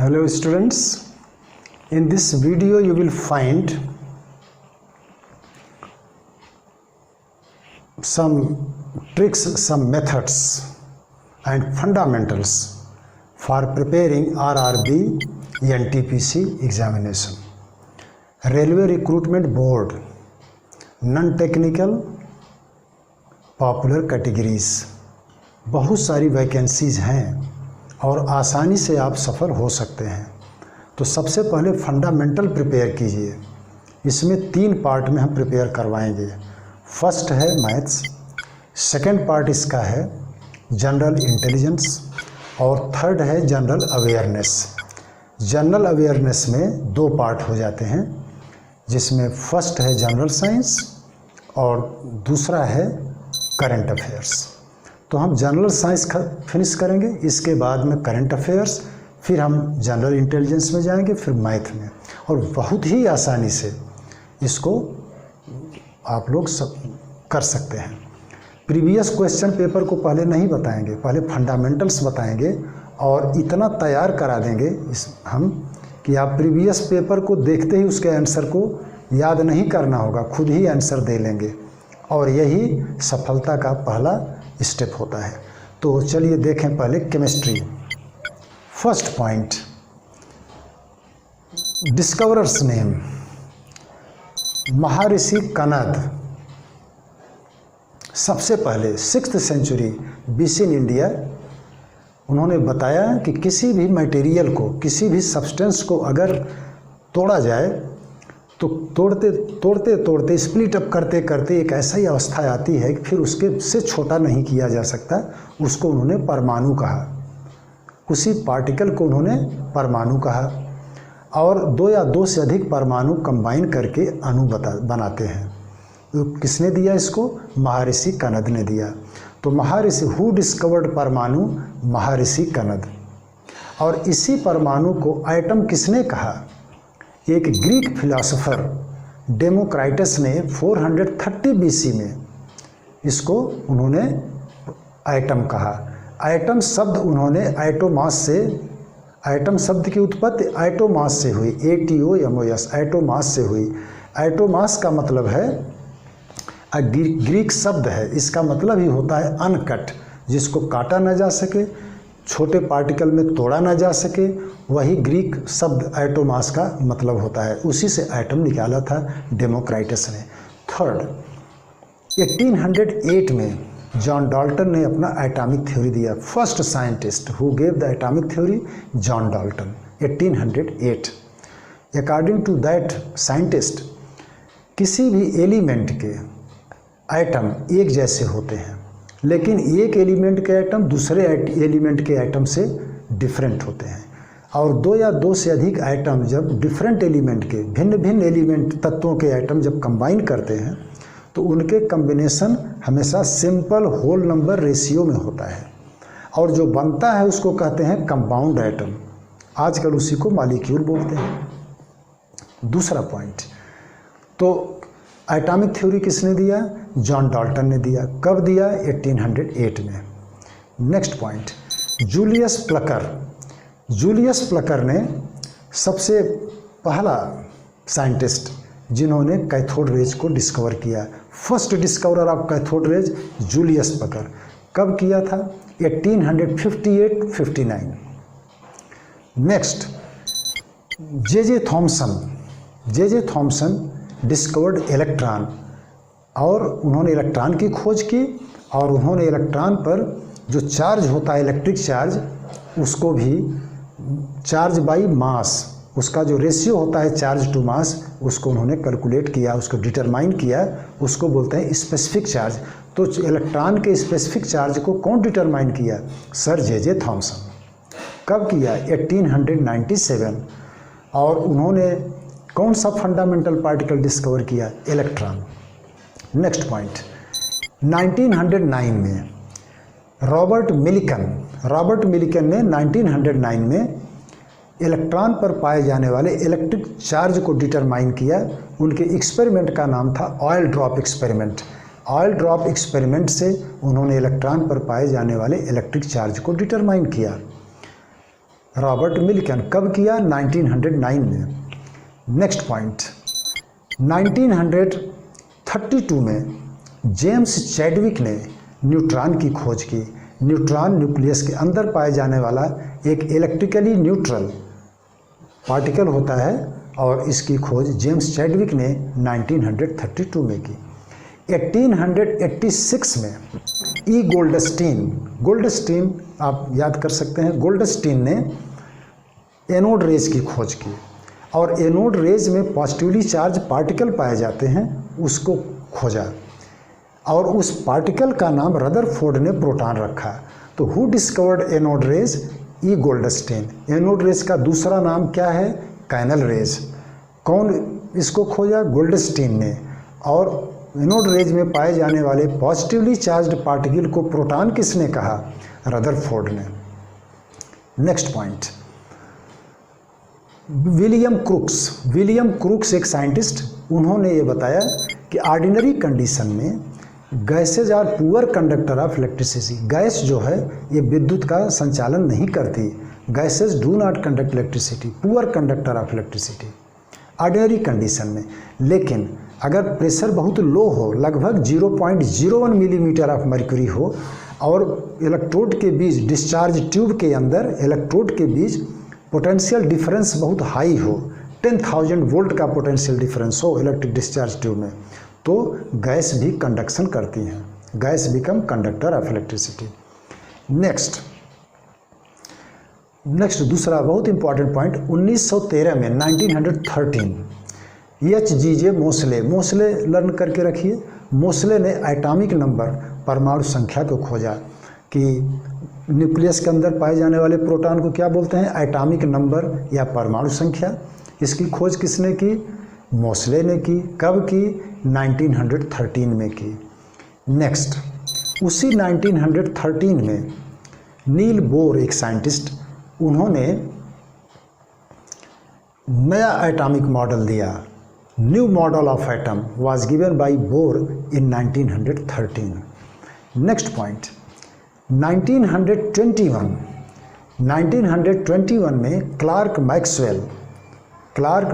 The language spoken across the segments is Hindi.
Hello students, in this video you will find some tricks, some methods and fundamentals for preparing RRB NTPC examination. Railway Recruitment Board, non-technical popular categories, बहुत सारी वैकेंसीज हैं और आसानी से आप सफल हो सकते हैं। तो सबसे पहले फंडामेंटल प्रिपेयर कीजिए। इसमें 3 पार्ट में हम प्रिपेयर करवाएंगे। फर्स्ट है मैथ्स, सेकंड पार्ट इसका है जनरल इंटेलिजेंस और थर्ड है जनरल अवेयरनेस। जनरल अवेयरनेस में 2 पार्ट हो जाते हैं, जिसमें फर्स्ट है जनरल साइंस और दूसरा है करंट अफेयर्स। तो हम जनरल साइंस फिनिश करेंगे, इसके बाद में करंट अफेयर्स, फिर हम जनरल इंटेलिजेंस में जाएंगे, फिर मैथ में, और बहुत ही आसानी से इसको आप लोग कर सकते हैं। प्रीवियस क्वेश्चन पेपर को पहले नहीं बताएंगे, पहले फंडामेंटल्स बताएंगे और इतना तैयार करा देंगे हम कि आप प्रीवियस पेपर को देखते ही उसके आंसर को याद नहीं करना होगा, खुद ही आंसर दे लेंगे, और यही सफलता का पहला स्टेप होता है। तो चलिए देखें पहले chemistry. First point, discoverers name, महर्षि कनद। सबसे पहले 6th century BC in India उन्होंने बताया कि किसी भी मटेरियल को, किसी भी सब्सटेंस को अगर तोड़ा जाए तो तोड़ते स्प्लिट अप करते करते एक ऐसा ही अवस्था आती है कि फिर उसके से छोटा नहीं किया जा सकता। उसको उन्होंने परमाणु कहा, उसी पार्टिकल को उन्होंने परमाणु कहा, और 2 या 2 से अधिक परमाणु कंबाइन करके अणु बनाते हैं। तो किसने दिया इसको? महर्षि कनद ने दिया। तो महर्षि, हु डिस्कवर्ड परमाणु? महर्षि कनद। और इसी परमाणु को एटम किसने कहा? एक ग्रीक फिलोसोफर डेमोक्राइटस ने 430 BC में इसको उन्होंने एटम कहा। एटम शब्द उन्होंने एटोमास से, एटम शब्द की उत्पत्ति एटोमास से हुई, ATOMOS, एटोमास से हुई। एटोमास का मतलब है, ग्रीक शब्द है, इसका मतलब ही होता है अनकट, जिसको काटा ना जा सके, छोटे पार्टिकल में तोड़ा ना जा सके, वही ग्रीक शब्द एटोमास का मतलब होता है। उसी से एटम निकाला था डेमोक्राइटस ने। थर्ड, 1808 में जॉन डाल्टन ने अपना एटॉमिक थ्योरी दिया। First scientist who gave the atomic theory, John Dalton, 1808। According to that scientist, किसी भी एलिमेंट के एटम एक जैसे होते हैं, लेकिन एक एलिमेंट के एटम दूसरे एलिमेंट के एटम से डिफरेंट होते हैं। और 2 या 2 से अधिक एटम जब डिफरेंट एलिमेंट के, भिन्न भिन्न एलिमेंट तत्वों के एटम जब कंबाइन करते हैं तो उनके कम्बिनेशन हमेशा सिंपल होल नंबर रेशियो में होता है, और जो बनता है उसको कहते हैं कंपाउंड एटम। आजकल उसी को मॉलिक्यूल बोलते हैं। दूसरा पॉइंट, तो एटॉमिक थ्योरी किसने दिया? जॉन डाल्टन ने दिया। कब दिया? 1808 में। Next point, Julius Plucker. Julius Plucker ने सबसे पहला साइंटिस्ट जिन्होंने कैथोड रेज को डिस्कवर किया। First discoverer of cathode rays Julius Plucker. कब किया था? 1858-59। Next, J Thomson. J Thomson discovered electron, और उन्होंने इलेक्ट्रॉन की खोज की, और उन्होंने इलेक्ट्रॉन पर जो चार्ज होता है, इलेक्ट्रिक चार्ज, उसको भी चार्ज बाई मास, उसका जो रेशियो होता है चार्ज टू मास, उसको उन्होंने कैलकुलेट किया, उसको डिटरमाइन किया, उसको बोलते हैं स्पेसिफिक चार्ज। तो इलेक्ट्रॉन के स्पेसिफिक चार्ज को कौन डिटरमाइन किया? Sir J Thomson. कब किया? 1897। और उन्होंने कौन सा फंडामेंटल पार्टिकल डिस्कवर किया? इलेक्ट्रॉन। नेक्स्ट पॉइंट, 1909 में रॉबर्ट मिलिकन ने 1909 में इलेक्ट्रॉन पर पाए जाने वाले इलेक्ट्रिक चार्ज को डिटरमाइन किया। उनके एक्सपेरिमेंट का नाम था oil drop experiment. Oil drop experiment से उन्होंने इलेक्ट्रॉन पर पाए जाने वाले इलेक्ट्रिक चार्ज को डिटरमाइन किया। Robert Milton. कब किया? 1909 में। नेक्स्ट पॉइंट, 1932 में जेम्स चैडविक ने न्यूट्रॉन की खोज की। न्यूट्रॉन न्यूक्लियस के अंदर पाए जाने वाला एक इलेक्ट्रिकली न्यूट्रल पार्टिकल होता है और इसकी खोज जेम्स चैडविक ने 1932 में की। 1886 में ई गोल्डस्टीन आप याद कर सकते हैं, गोल्डस्टीन ने एनोड रेज की खोज की और एनोड रेज में पॉजिटिवली चार्ज पार्टिकल पाए जाते हैं, उसको खोजा और उस पार्टिकल का नाम रदरफोर्ड ने प्रोटॉन रखा। तो who discovered anode rays? E Goldstein. Anode rays का दूसरा नाम क्या है? Canal rays. कौन इसको खोजा? गोल्डस्टीन ने। और एनोड रेज में पाए जाने वाले पॉजिटिवली चार्ज्ड पार्टिकल को प्रोटॉन किसने कहा? रदरफोर्ड ने। नेक्स्ट पॉइंट, विलियम क्रूक्स एक साइंटिस्ट, उन्होंने ये बताया कि ऑर्डिनरी कंडीशन में gases are poor conductor of electricity. Gas जो है ये विद्युत का संचालन नहीं करती। Gases do not conduct electricity, poor conductor of electricity ordinary condition में। लेकिन अगर प्रेशर बहुत लो हो, लगभग 0.01 मिलीमीटर ऑफ मर्क्यूरी हो और इलेक्ट्रोड के बीच, डिस्चार्ज ट्यूब के अंदर इलेक्ट्रोड के बीच पोटेंशियल डिफरेंस बहुत हाई हो, 10,000 वोल्ट का पोटेंशियल डिफरेंस हो इलेक्ट्रिक डिस्चार्ज ट्यूब में, तो गैस भी कंडक्शन करती हैं। Gas become conductor of electricity. Next दूसरा बहुत इंपॉर्टेंट पॉइंट, 1913 में 1913 H.G.J. मोसले लर्न करके रखिए। मोसले ने एटॉमिक नंबर, परमाणु संख्या को खोजा कि न्यूक्लियस के अंदर पाए जाने वाले प्रोटॉन को क्या बोलते हैं? एटॉमिक नंबर या परमाणु संख्या। इसकी खोज किसने की? मोसले ने की। कब की? 1913 में की। नेक्स्ट, उसी 1913 में नील बोर एक साइंटिस्ट, उन्होंने नया एटॉमिक मॉडल दिया। New model of atom was given by Bohr in 1913। Next point, 1921 में क्लार्क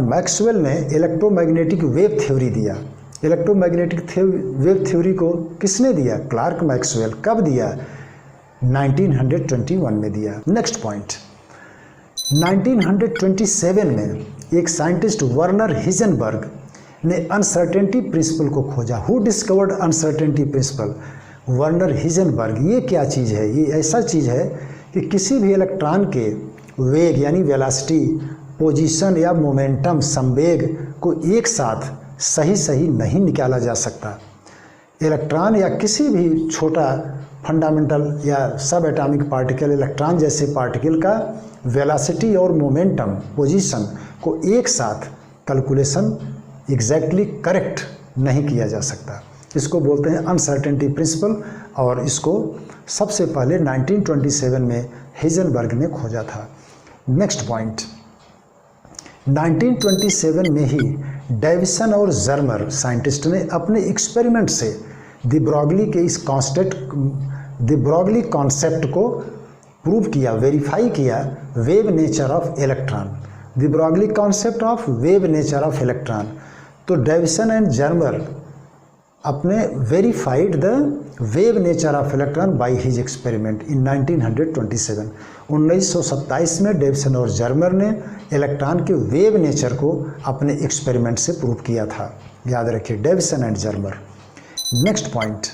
मैक्सवेल ने इलेक्ट्रोमैग्नेटिक वेव थ्योरी दिया। इलेक्ट्रोमैग्नेटिक वेव थ्योरी को किसने दिया? Clerk Maxwell. कब दिया? 1921 में दिया। नेक्स्ट पॉइंट, 1927 में एक साइंटिस्ट वर्नर हिजनबर्ग ने अनसर्टेनिटी प्रिंसिपल को खोजा। Who discovered uncertainty principle? Werner Heisenberg. ये क्या चीज़ है? ये ऐसा चीज़ है कि किसी भी इलेक्ट्रॉन के वेग यानी वेलोसिटी, पोजीशन या मोमेंटम, संवेग को एक साथ सही नहीं निकाला जा सकता। इलेक्ट्रॉन या किसी भी छोटा फंडामेंटल या सब एटॉमिक पार्टिकल, इलेक्ट्रॉन जैसे पार्टिकल का वेलोसिटी और मोमेंटम, पोजीशन को एक साथ कैलकुलेशन एग्जैक्टली करेक्ट नहीं किया जा सकता। इसको बोलते हैं अनसर्टेनिटी प्रिंसिपल और इसको सबसे पहले 1927 में हिजनबर्ग ने खोजा था। नेक्स्ट पॉइंट, 1927 में ही डेविसन और जर्मर साइंटिस्ट ने अपने एक्सपेरिमेंट से द ब्रॉगली कॉन्सेप्ट को प्रूव किया, वेरीफाई किया, wave nature of electron. The Broglie concept of wave nature of electron. तो डेविसन एंड जर्मर अपने verified the wave nature of electron by his experiment in 1927। 1927 में डेविसन और जर्मर ने इलेक्ट्रॉन के वेव नेचर को अपने एक्सपेरिमेंट से प्रूव किया था। याद रखिए, Davisson and Germer. Next point,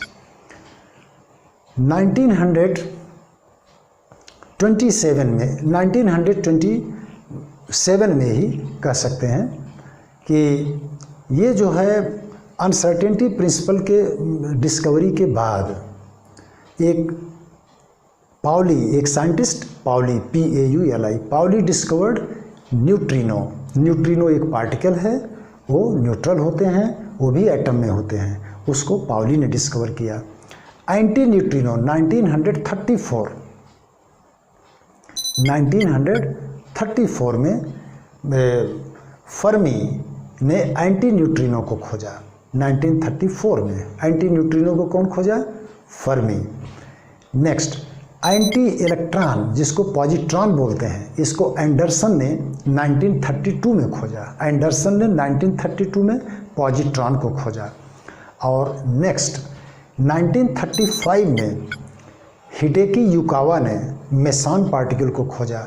1927 में ही कह सकते हैं कि ये जो है अनसर्टेनिटी प्रिंसिपल के डिस्कवरी के बाद एक scientist Pauli, PAULI, Pauli discovered neutrino एक पार्टिकल है, वो न्यूट्रल होते हैं, वो भी एटम में होते हैं, उसको पाउली ने डिस्कवर किया। एंटी न्यूट्रिनो 1934 में फर्मी ने एंटी न्यूट्रिनो को खोजा। 1934 में एंटी न्यूट्रिनो को कौन खोजा? फर्मी। नेक्स्ट, एंटी इलेक्ट्रॉन जिसको पॉजिट्रॉन बोलते हैं, इसको एंडरसन ने 1932 में खोजा। एंडरसन ने 1932 में पॉजिट्रॉन को खोजा। और नेक्स्ट 1935 में हिडेकी युकावा ने मेसॉन पार्टिकल को खोजा।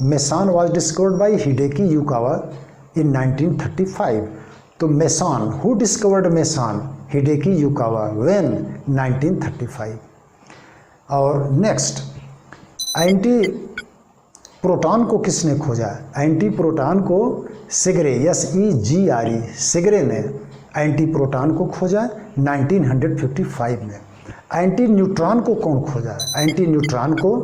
Meson was discovered by Hideki Yukawa in 1935। तो meson, who discovered meson? Hideki Yukawa, when? 1935। और नेक्स्ट एंटी प्रोटॉन को किसने खोजा? एंटी प्रोटॉन को सेगरे, SEGRE, सेगरे ने एंटी प्रोटॉन को खोजा 1955 में। एंटी न्यूट्रॉन को कौन खोजा? एंटी न्यूट्रॉन को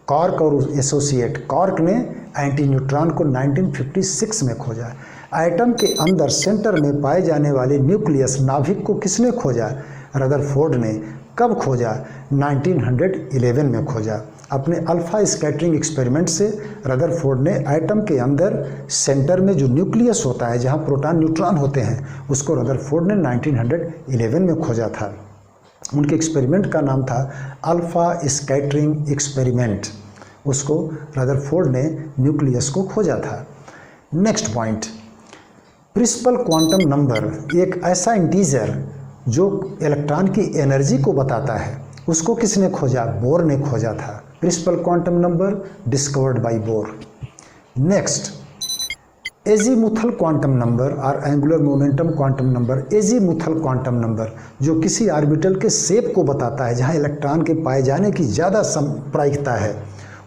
कॉर्क और एसोसिएट, कॉर्क ने एंटी न्यूट्रॉन को 1956 में खोजा। एटम के अंदर सेंटर में पाए जाने वाले न्यूक्लियस, नाभिक को किसने खोजा? रदरफोर्ड ने। कब खोजा? 1911 में खोजा। अपने अल्फा स्कैटरिंग एक्सपेरिमेंट से रदरफोर्ड ने एटम के अंदर सेंटर में जो न्यूक्लियस होता है, जहां प्रोटॉन न्यूट्रॉन होते हैं, उसको रदरफोर्ड ने 1911 में खोजा था। उनके एक्सपेरिमेंट का नाम था अल्फा स्कैटरिंग एक्सपेरिमेंट। उसको रदरफोर्ड ने न्यूक्लियस को खोजा था। Next point, principal quantum number, एक ऐसा इंटीजर जो इलेक्ट्रॉन की एनर्जी को बताता है, उसको किसने खोजा? बोर ने खोजा था। Principal quantum number discovered by Bohr. Next azimuthal quantum number और angular momentum quantum number. Azimuthal quantum number जो किसी ऑर्बिटल के शेप को बताता है, जहां इलेक्ट्रॉन के पाए जाने की ज़्यादा प्रायिकता है,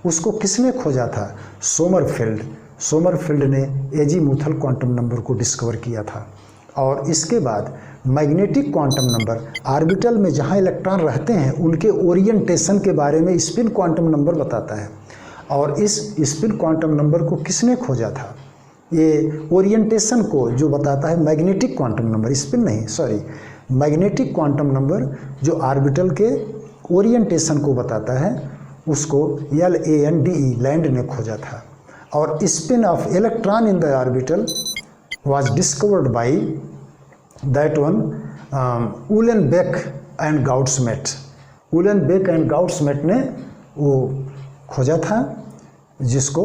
उसको किसने खोजा था? सोमरफेल्ड। सोमरफेल्ड ने एजीमुथल क्वांटम नंबर को डिस्कवर किया था। और इसके बाद मैग्नेटिक क्वांटम नंबर, ऑर्बिटल में जहां इलेक्ट्रॉन रहते हैं उनके ओरिएंटेशन के बारे में स्पिन क्वांटम नंबर बताता है। और इस स्पिन क्वांटम नंबर को किसने खोजा था? ये ओरिएंटेशन को जो बताता है मैग्नेटिक क्वांटम नंबर, स्पिन नहीं, सॉरी, मैग्नेटिक क्वांटम नंबर जो ऑर्बिटल के ओरिएंटेशन को बताता है, उसको LANDE, लैंड ने खोजा था। और spin of electron in the orbital was discovered by that one Uhlenbeck and Goudsmit. Uhlenbeck and Goudsmit ने वो खोजा था, जिसको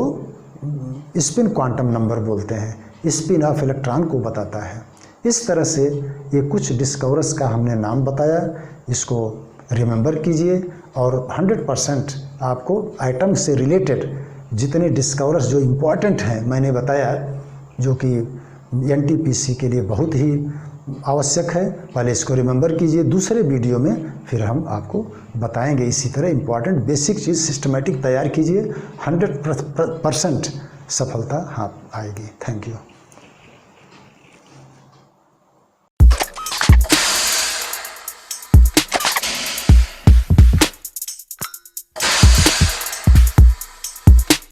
स्पिन क्वांटम नंबर बोलते हैं, स्पिन ऑफ इलेक्ट्रॉन को बताता है। इस तरह से ये कुछ डिस्कवरर्स का हमने नाम बताया, इसको रिमेंबर कीजिए। और 100% आपको एटम से रिलेटेड जितने डिस्कवरर्स जो इम्पॉर्टेंट हैं मैंने बताया, जो कि NTPC के लिए बहुत ही आवश्यक है, पहले इसको रिमेंबर कीजिए। दूसरे वीडियो में फिर हम आपको बताएंगे इसी तरह इम्पॉर्टेंट बेसिक चीज़ सिस्टमेटिक तैयार कीजिए, 100% सफलता हाथ आएगी। Thank you.